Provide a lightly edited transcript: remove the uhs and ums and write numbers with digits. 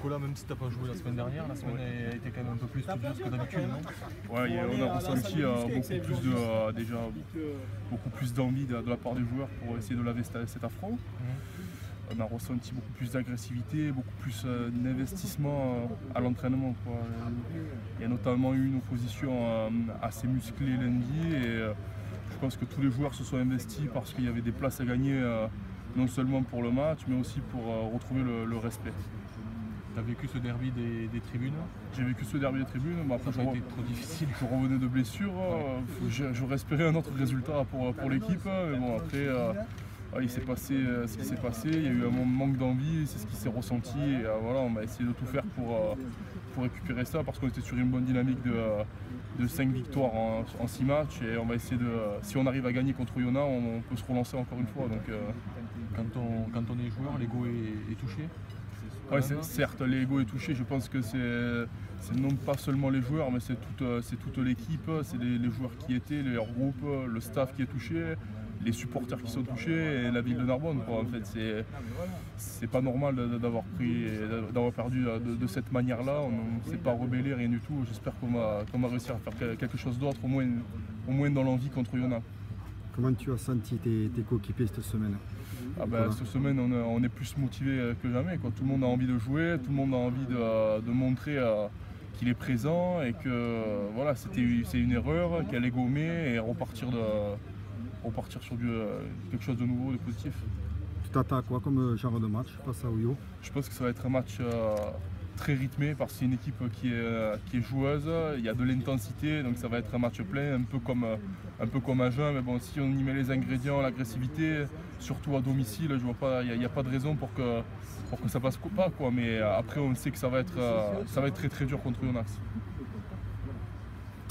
Nicolas, même si tu n'as pas joué la semaine dernière, la semaine a été quand même un peu plus studieuse que d'habitude, non? Ouais, on a ressenti beaucoup plus d'envie de la part des joueurs pour essayer de laver cet affront. On a ressenti beaucoup plus d'agressivité, beaucoup plus d'investissement à l'entraînement. Il y a notamment eu une opposition assez musclée lundi et je pense que tous les joueurs se sont investis parce qu'il y avait des places à gagner, non seulement pour le match, mais aussi pour retrouver le respect. Tu as vécu ce derby des tribunes? J'ai vécu ce derby des tribunes, mais après ça a été trop difficile. Je revenais de blessure, j'aurais espéré un autre résultat pour l'équipe, mais bon après il s'est passé ce qui s'est passé, il y a eu un manque d'envie, c'est ce qui s'est ressenti et voilà, on va essayer de tout faire pour récupérer ça parce qu'on était sur une bonne dynamique de 5 victoires en 6 matchs et on va essayer si on arrive à gagner contre Oyonnax, on peut se relancer encore une fois. Donc, quand on est joueur, l'ego est touché? Ouais, certes, l'ego est touché, je pense que c'est non pas seulement les joueurs, mais c'est toute l'équipe, c'est les joueurs qui étaient, leur groupe, le staff qui est touché, les supporters qui sont touchés et la ville de Narbonne. En fait, c'est pas normal d'avoir perdu de cette manière-là, on ne s'est pas rebellé, rien du tout. J'espère qu'on va réussir à faire quelque chose d'autre, au moins dans l'envie contre Oyonnax. Comment tu as senti tes coéquipiers cette semaine? Cette semaine, on est plus motivé que jamais. Tout le monde a envie de jouer, tout le monde a envie de montrer qu'il est présent et que voilà, c'est une erreur, qu'elle est gommée et repartir sur quelque chose de nouveau, de positif. Tu t'attends à quoi comme genre de match face à Oyo? Je pense que ça va être un match très rythmé parce que c'est une équipe qui est joueuse, il y a de l'intensité, donc ça va être un match plein, un peu comme à Jeun, mais bon, si on y met les ingrédients, l'agressivité, surtout à domicile, je vois pas, il n'y a pas de raison pour que ça passe pas, quoi. Mais après on sait que ça va être très très dur contre Oyonnax.